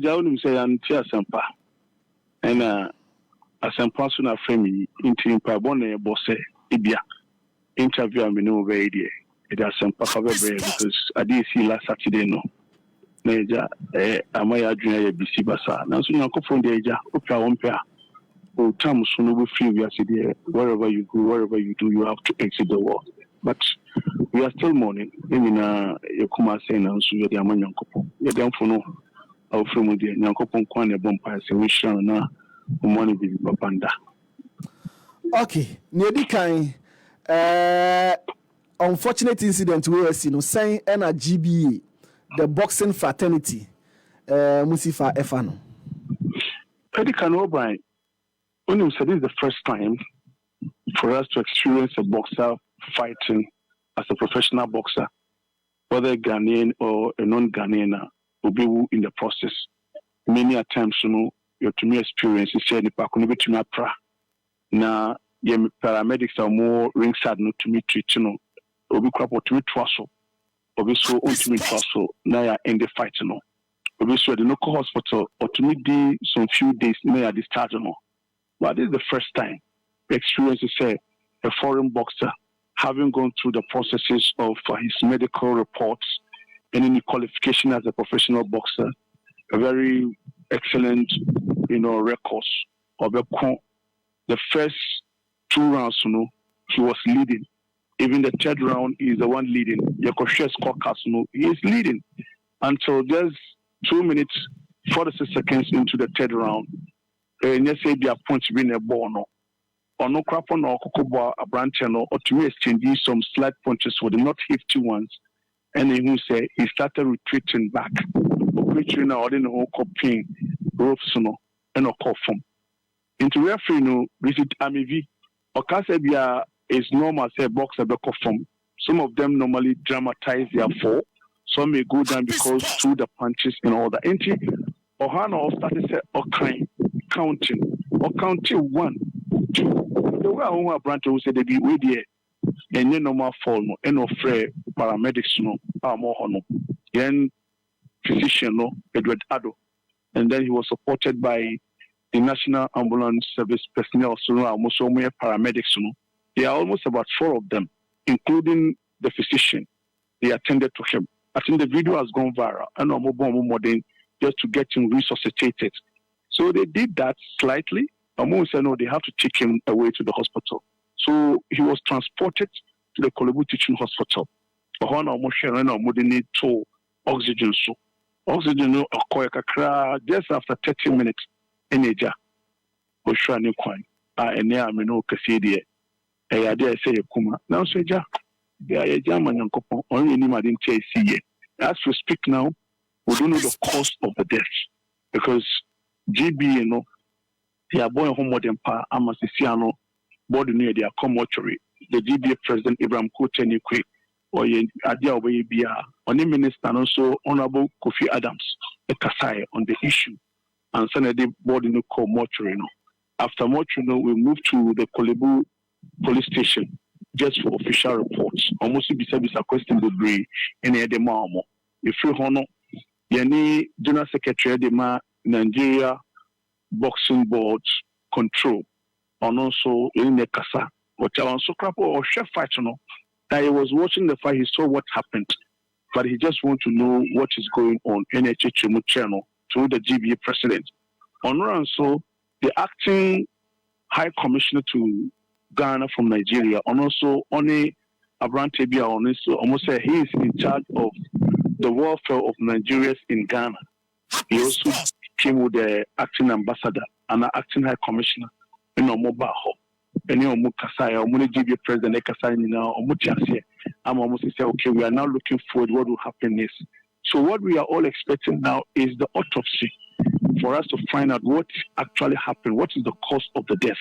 Jawunum say anti asempa. And asempa so na frame into impa bonne bosse ibia. Interview me no very there. It has asempa for because I did see last Saturday no. Naija amaya adwena ya bisi basa. Na so nyankopon de eja opra wompia. O time so no be free we are there. Wherever you go, wherever you do, you have to exit the world. But we are still mourning. Even Yekuma saying and so the Amanyankopon. You don't know our from the Yankopon Kwane Bompa say we shall na money be papanda. Okay, Nedikai unfortunate incident we are seeing saying na GBA the boxing fraternity Musifa Efano. Nedikai O'Brien, when you said this is the first time for us to experience a boxer fighting as a professional boxer, whether Ghanaian or a non-Ghanaian, will be in the process. Many a times, your to me experience is said, "If I couldn't be to my pra." Now, paramedics are more ringside, not to me treat, or be crap or to me twasso, or be so on to me twasso. Now, I end the fight, or be so the local hospital, or to me, some few days near this start, But this is the first time the experience is a foreign boxer having gone through the processes of his medical reports and any qualification as a professional boxer, a very excellent, records of the first 2 rounds, he was leading. Even the 3rd round, he is the one leading. Yakoshe scorecards, he is leading until just 2 minutes, 46 seconds into the 3rd round. And yes, they are points being a ball, or no crap on or cocoa a branch or to me exchange some slight punches for the not hefty ones. And then who say he started retreating back, retreating out in the whole copying ropes, and a cough from. Into referee, visit Amivi or Casabia is normal, say boxer back from. Some of them normally dramatize their fall. Some may go down because through the punches and all that. Entry or Hana started say or counting 1, 2. The way I want a branch who said they be with there and no normal fall no and no free paramedics no more no then physician no Edward Ado, and then he was supported by the National Ambulance Service personnel, so almost so many paramedics no. There are almost about 4 of them, including the physician. They attended to him. I think the video has gone viral and more than just to get him resuscitated. So they did that slightly. Amon said no, they have to take him away to the hospital. So he was transported to the Kolebu Teaching Hospital. Need to oxygen. So oxygen just after 30 minutes in Asia. Oshani Kwan. And there I know Cassidy. I dare say Kuma. Now say ja. There are German and Copo. Only him I didn't see. As we speak now, we don't know the cause of the death. Because GB, they are born home modern pa Amasisiano, body near their mortuary. The GBA president Ibrahim Kotenikwe, or Adia Obeyabia, on the minister and also Honorable Kofi Adams, a Kasai on the issue, and Senate body no call mortuary. After mortuary, we moved to the Kolebu police station just for official reports. Almost beside a question degree in the Mamo. If you honor, Yanni General Secretary de Nigeria Boxing Board control, and also in the Kasa, which I also crap or chef fight, that he was watching the fight, he saw what happened, but he just want to know what is going on in a channel through the GBA president. And so the acting High Commissioner to Ghana from Nigeria, and also only Abraham Tebia, almost say he is in charge of the welfare of Nigerians in Ghana. He also came with the acting ambassador and the acting high commissioner in Omobaho. And Omukasai, GBA president, Ekasai now, Omutiase. I'm almost say, okay, we are now looking forward. What will happen is. So what we are all expecting now is the autopsy for us to find out what actually happened. What is the cause of the death?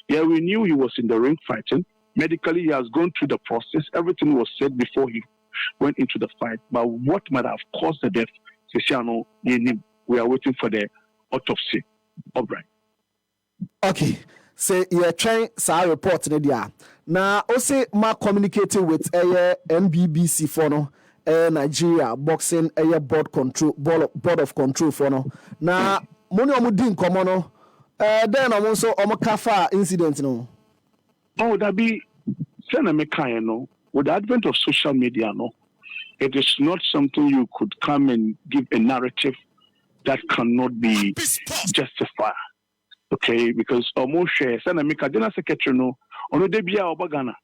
Yeah, we knew he was in the ring fighting. Medically, he has gone through the process. Everything was said before he went into the fight. But what might have caused the death? We are waiting for the autopsy. All right. Okay. Say you're trying to report there. Now, also, my communicating with NBBC for no Nigeria boxing board of control for no na money omo din komo no then omo so omo kafa incident no. Oh, that be with the advent of social media, no, it is not something you could come and give a narrative that cannot be justified. Okay, because almost General Secretary no, Ghana.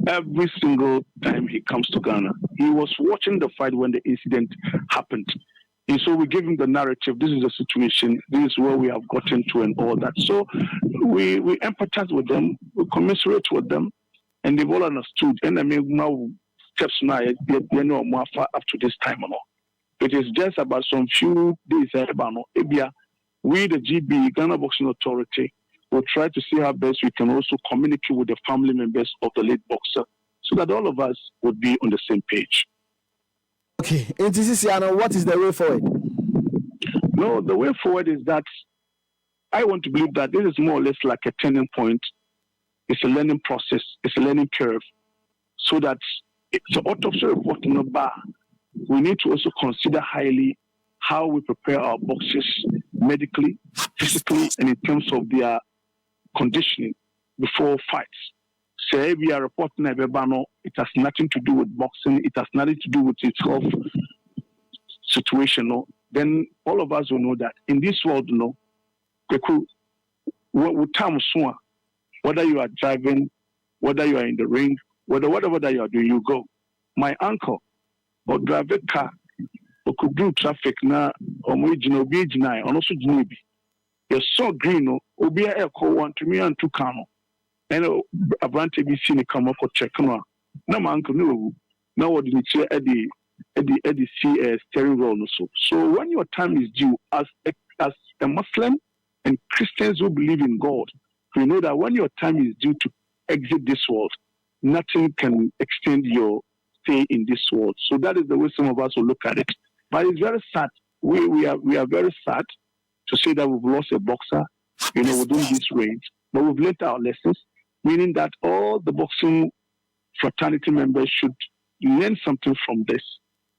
Every single time he comes to Ghana, he was watching the fight when the incident happened. And so we give him the narrative. This is the situation. This is where we have gotten to and all that. So we empathize with them. We commiserate with them. And they've all understood. And I mean, now steps now, you know, more far up to this time or not. It is just about some few days. We, the GB, Ghana Boxing Authority, will try to see how best we can also communicate with the family members of the late boxer so that all of us would be on the same page. Okay, and this is what is the way forward? No, the way forward is that I want to believe that this is more or less like a turning point. It's a learning process. It's a learning curve. So that the autopsy report in the bar, we need to also consider highly how we prepare our boxers medically, physically, and in terms of their conditioning before fights. Say we are reporting a Bebano, it has nothing to do with boxing, it has nothing to do with its health situation. No? Then all of us will know that in this world, no, whether you are driving, whether you are in the ring, whatever that you are doing, you go. My uncle or drive a car or could do traffic na or also Jinobi. You saw green, Obia Echo 1 to me and 2 Kano. And a branch ABC come up for check. No, my uncle knew. Now what did you Eddie see steering wheel also. So when your time is due, as a Muslim and Christians who believe in God, we know that when your time is due to exit this world, nothing can extend your stay in this world. So that is the way some of us will look at it. But it's very sad. We are very sad to say that we've lost a boxer, within this range. But we've learned our lessons, meaning that all the boxing fraternity members should learn something from this.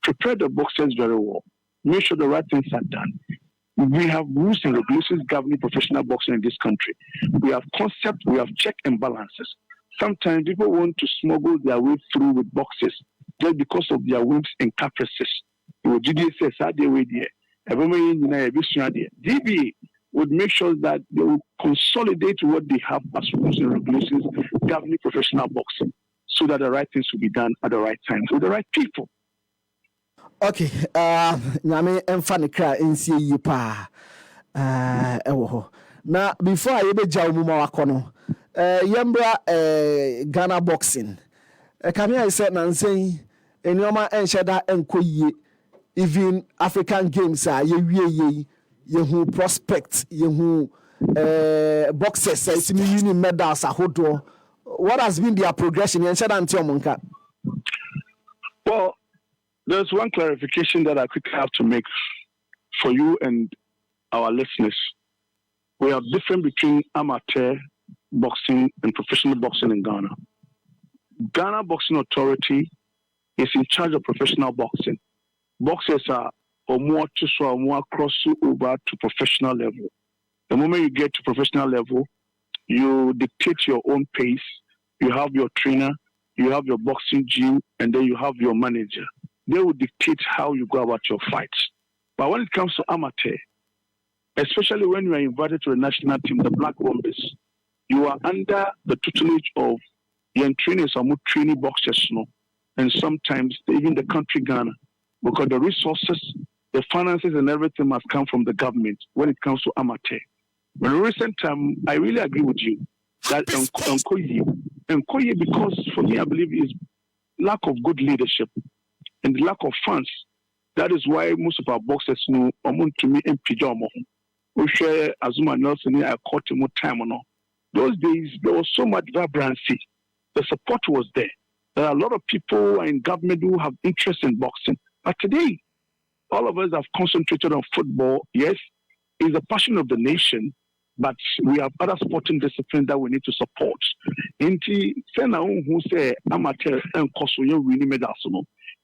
Prepare the boxers very well. Make sure the right things are done. We have rules and regulations governing professional boxing in this country. We have concepts, we have check and balances. Sometimes people want to smuggle their way through with boxes just because of their whims and caprices. DB would make sure that they will consolidate what they have as rules and regulations governing professional boxing so that the right things will be done at the right time with the right people. Okay, nyame emfa ne kra ensie yi pa ewo ho na before I be jaw mu ma wakono yembra Ghana boxing kame I said nansen enioma enhyeda enkoyie even African games ye wie ye hu prospect ye hu boxers simi winning medals ahodo. What has been their progression enhyeda antiomonka? Well, there's one clarification that I quickly have to make for you and our listeners. We have difference between amateur boxing and professional boxing in Ghana. Ghana Boxing Authority is in charge of professional boxing. Boxers are more cross over to professional level. The moment you get to professional level, you dictate your own pace. You have your trainer, you have your boxing gym, and then you have your manager. They will dictate how you go about your fights. But when it comes to amateur, especially when you are invited to the national team, the Black Bombers, you are under the tutelage of young trainers or more training boxers, and sometimes even the country Ghana, because the resources, the finances, and everything must come from the government when it comes to amateur. But in recent time, I really agree with you that Nkoye, because for me, I believe is lack of good leadership and the lack of funds. That is why most of our boxers know to me and Pijamo. We share Azuma Nelson, I caught him more time or no. Those days there was so much vibrancy. The support was there. There are a lot of people in government who have interest in boxing. But today, all of us have concentrated on football. Yes, it's a passion of the nation, but we have other sporting disciplines that we need to support. Inti Sena who say amateur and Kosoyo winning medals.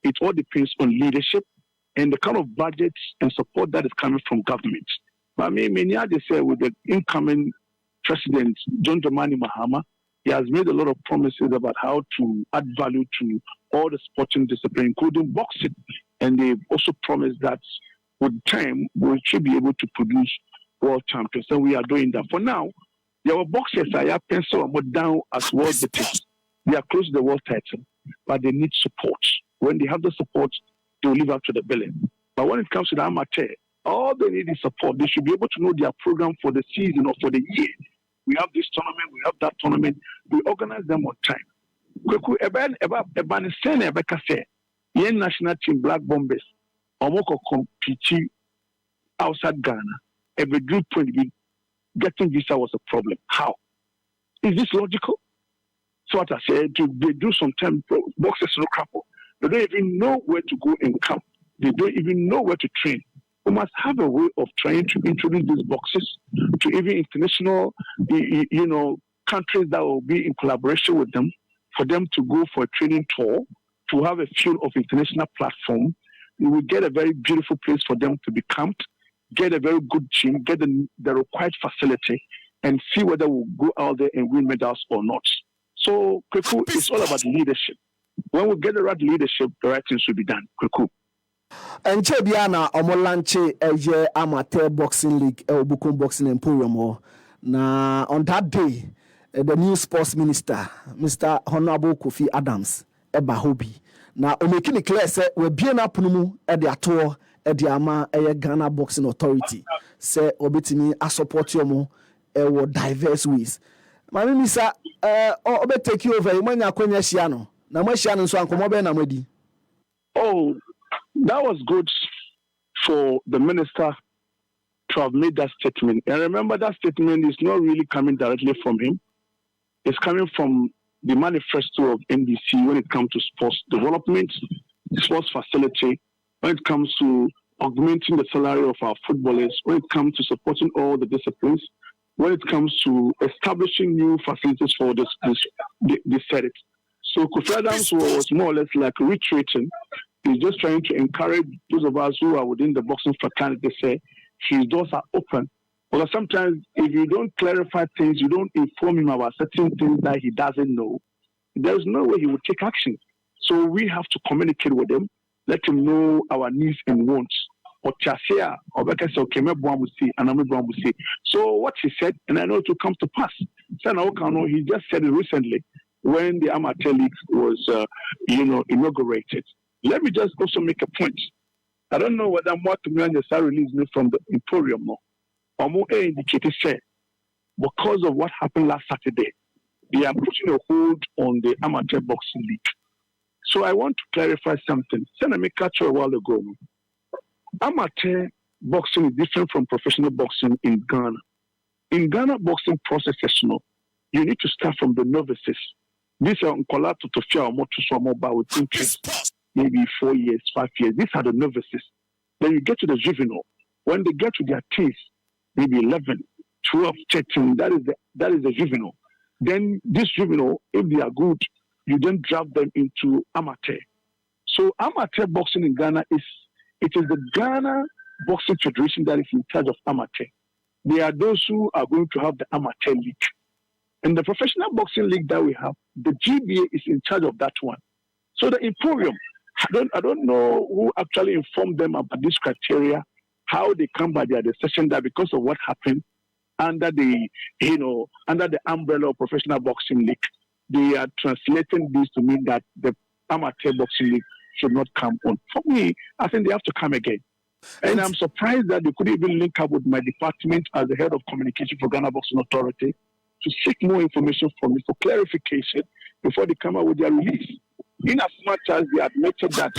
it all depends on leadership and the kind of budgets and support that is coming from government. But I mean, many others say with the incoming president, John Dramani Mahama, he has made a lot of promises about how to add value to all the sporting disciplines, including boxing. And they've also promised that with time, we should be able to produce world champions. And we are doing that. For now, our boxers are pencil down as world beaters. They are close to the world title, but they need support. When they have the support, they will live up to the billing. But when it comes to the amateur, all they need is support. They should be able to know their program for the season or for the year. We have this tournament, we have that tournament. We organize them on time. Yen national team Black Bombers, Omoko compete outside Ghana. Every good point, getting visa was a problem. How? Is this logical? So what I said, they do sometimes boxers no crapple. They don't even know where to go and camp. They don't even know where to train. We must have a way of trying to introduce these boxes to even international, countries that will be in collaboration with them, for them to go for a training tour, to have a field of international platform. We will get a very beautiful place for them to be camped, get a very good gym, get the required facility, and see whether we'll go out there and win medals or not. So, Kweku, it's all about leadership. When we get the right leadership, the right things will be done. Kweku. And Chebiana Omolanche Eje Amateur Boxing League, Bukum Boxing Emporium. Now, on that day, the new sports minister, Mr. Honorable Kofi Adams, Eba Hobi. Now, we making it clear, say, we're being up at the tour at the Ama Ghana Boxing Authority. Say, Obitimi, I support you more, diverse ways. My name is, Obe take you over, when you're Shiano. Now, my Shiano, so I'm coming. Oh, that was good for the minister to have made that statement. And remember, that statement is not really coming directly from him. It's coming from the manifesto of NDC when it comes to sports development, sports facility, when it comes to augmenting the salary of our footballers, when it comes to supporting all the disciplines, when it comes to establishing new facilities for this said it. So Kofi Adams was more or less like retreating. He's just trying to encourage those of us who are within the boxing fraternity to say his doors are open. Because sometimes if you don't clarify things, you don't inform him about certain things that he doesn't know, there's no way he will take action. So we have to communicate with him, let him know our needs and wants. So what he said, and I know it will come to pass. He just said it recently when the amateur league was, inaugurated. Let me just also make a point. I don't know whether Mwatumian just released me from the Emporium. Omo indicated said because of what happened last Saturday, they are putting a hold on the amateur boxing league. So I want to clarify something. Senamika a while ago. Amateur boxing is different from professional boxing in Ghana. In Ghana, boxing process is you need to start from the novices. These are Nkola Tutofia or Motuswa with interest. Maybe 4 years, 5 years. These are the novices. Then you get to the juvenile. When they get to their teens, maybe 11, 12, 13, that is the juvenile. Then this juvenile, if they are good, you then draft them into amateur. So amateur boxing in Ghana is the Ghana Boxing Federation that is in charge of amateur. They are those who are going to have the amateur league. And the professional boxing league that we have, the GBA is in charge of that one. So the Emporium, I don't know who actually informed them about this criteria, how they come by their decision that because of what happened under the umbrella of professional boxing league, they are translating this to mean that the amateur boxing league should not come on. For me, I think they have to come again. And I'm surprised that they could even link up with my department as the head of communication for Ghana Boxing Authority to seek more information from me for clarification before they come out with their release. In as much as they admitted that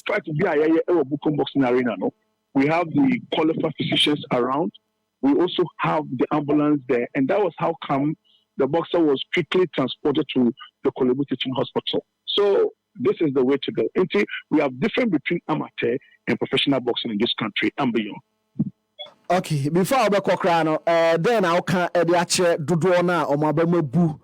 try to be a boxing arena, no, we have the qualified physicians around. We also have the ambulance there, and that was how come the boxer was quickly transported to the Kolebu Teaching Hospital. So this is the way to go. Until we have difference between amateur and professional boxing in this country and beyond. Okay, before I go crano, then I can the actual Dudona or Mabamu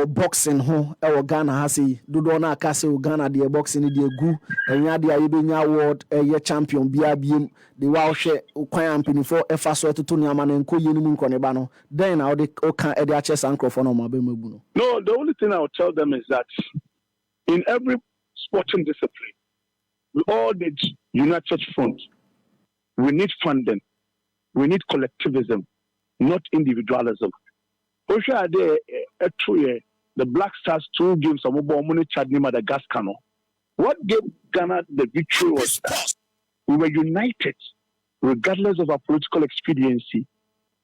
boxing ho Ghana ha sei dodo na aka say Ghana de boxing de gu enya de ayebenya award champion bia biem de wa hwe kwan ampinifo efa so etoto ne ama na nkoye ni mu nkone ba no then na o ka e de ache sankrofo no ma be mabu no. No, the only thing I will tell them is that in every sporting discipline we all need united front. We need funding. We need collectivism, not individualism. The Black Stars 2 games of Madagascar. What gave Ghana the victory was that we were united, regardless of our political expediency,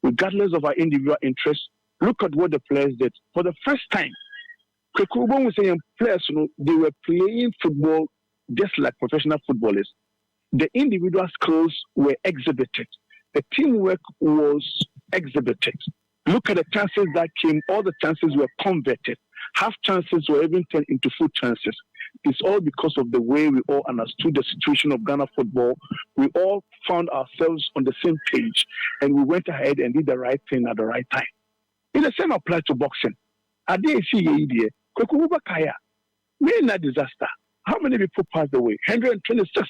regardless of our individual interests. Look at what the players did. For the first time, was saying players, they were playing football just like professional footballers. The individual skills were exhibited. The teamwork was exhibited. Look at the chances that came. All the chances were converted. Half chances were even turned into full chances. It's all because of the way we all understood the situation of Ghana football. We all found ourselves on the same page, and we went ahead and did the right thing at the right time. And the same applies to boxing. Disaster. How many people passed away? 126.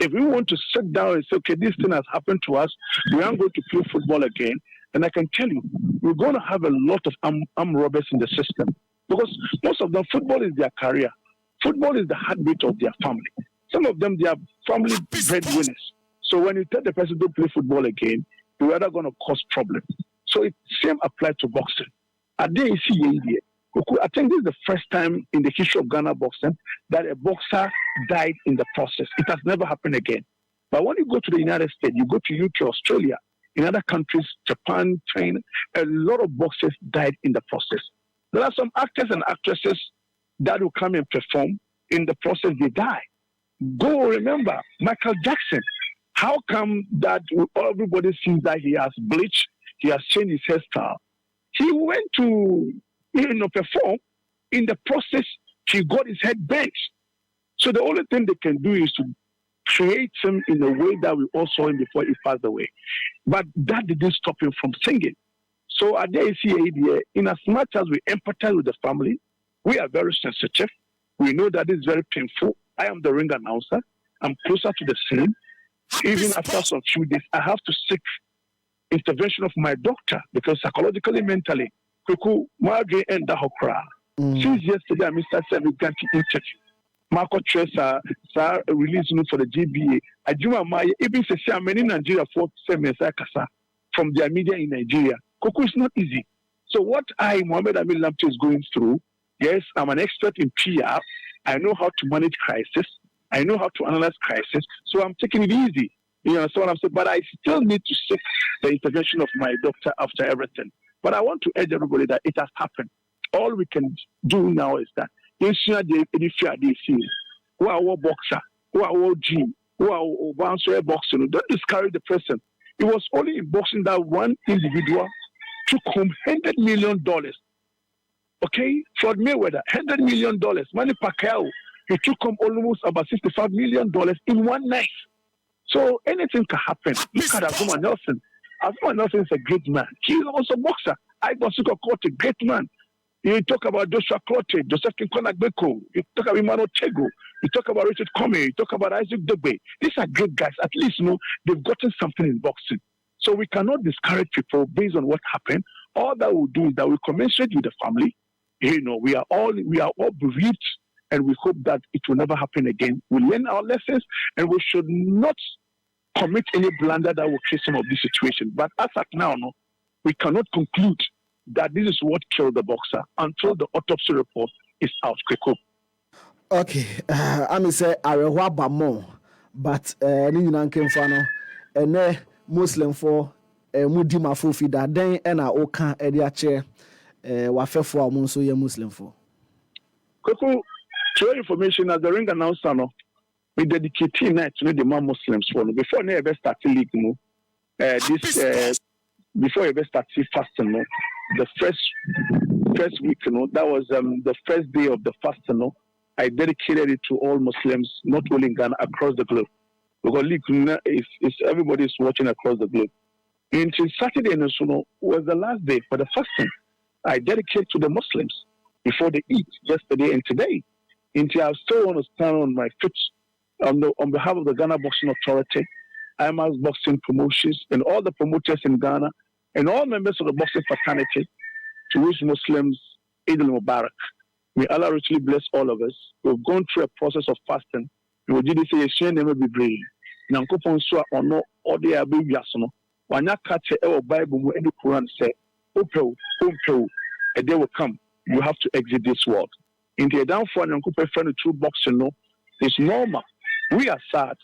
If we want to sit down and say, okay, this thing has happened to us, we aren't going to play football again, and I can tell you, we're going to have a lot of armed robbers in the system. Because most of them, football is their career. Football is the heartbeat of their family. Some of them, they are family breadwinners. So when you tell the person to play football again, you're either going to cause problems. So it same applies to boxing. I think this is the first time in the history of Ghana boxing that a boxer died in the process. It has never happened again. But when you go to the United States, you go to UK, Australia, in other countries, Japan, China, a lot of boxers died in the process. There are some actors and actresses that will come and perform. In the process, they die. Go remember, Michael Jackson. How come that everybody sees that he has bleached, he has changed his hairstyle? He went to perform. In the process, he got his head bent. So the only thing they can do is to create him in a way that we all saw him before he passed away. But that didn't stop him from singing. So at the ACA, in as much as we empathize with the family, we are very sensitive. We know that it's very painful. I am the ring announcer. I'm closer to the scene. Even after some few days, I have to seek intervention of my doctor because psychologically, mentally, since yesterday, I missed a interview. Marco Tresa, sir, released for the GBA. I do my even say many Nigeria for from their media in Nigeria. Coco is not easy. So what Mohammed Amin Lamte is going through, yes, I'm an expert in PR. I know how to manage crisis. I know how to analyze crisis. So I'm taking it easy. You know, so what I'm saying. But I still need to seek the intervention of my doctor after everything. But I want to urge everybody that it has happened. All we can do now is that who are our boxer, who are our G, who are bouncer boxing. Don't discourage the person. It was only in boxing that one individual took home $100 million. Okay? Floyd Mayweather, $100 million. Manny Pacquiao, he took home almost about $65 million in one night. So anything can happen. Look at Azuma Nelson. Azuma Nelson is a great man. He is also a boxer. Ivan Sukokot, a great man. You talk about Joshua Clotte, Joseph Kinkonagbeko. You talk about Emmanuel Tego. You talk about Richard Comey. You talk about Isaac Dugbe. These are great guys. At least, they've gotten something in boxing. So we cannot discourage people based on what happened. All that we'll do is that we commensurate with the family. We are all bereaved, and we hope that it will never happen again. We learn our lessons, and we should not commit any blunder that will create some of this situation. But as at now, we cannot conclude that this is what killed the boxer until the autopsy report is out. Okay, I say Arewa Bamo, but Nina came for no Muslim for Mudima Fufida, then and I oka Ediache Wafefo Monso ye Muslim for. To your information, as the ring announcer, we dedicate tonight to the Muslims for before they ever start to leak before you ever start fasting, the first week, that was the first day of the fast, I dedicated it to all Muslims, not only in Ghana, across the globe. Because everybody is watching across the globe. Until Saturday, was the last day for the fasting. I dedicate to the Muslims before they eat yesterday and today. Until I still want to stand on my feet on behalf of the Ghana Boxing Authority, IMAS Boxing Promotions, and all the promoters in Ghana, and all members of the boxing fraternity, to wish Muslims Eid al-Mubarak. May Allah richly bless all of us. We've gone through a process of fasting. We did say, "Share never be brave." Nankopon so ono ode abe wiaso wanya kache e Bible mu ene Quran say, "Opew, a day will come. You have to exit this world." In the downfall, Nankopon friend true boxing no, it's normal. We are sad,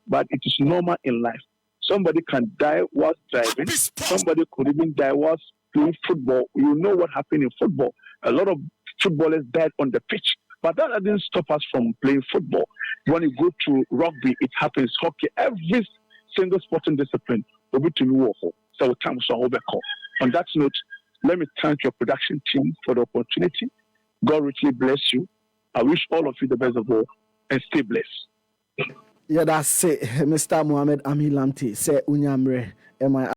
but it is normal in life. Somebody can die whilst driving. Somebody could even die whilst playing football. You know what happened in football. A lot of footballers died on the pitch. But that didn't stop us from playing football. When you go to rugby, it happens. Hockey, every single sporting discipline will be to know. So we come so overcome. On that note, let me thank your production team for the opportunity. God richly bless you. I wish all of you the best of all and stay blessed. Yeah, that's it. Mr. Mohammed Ami Lamti say unyamre.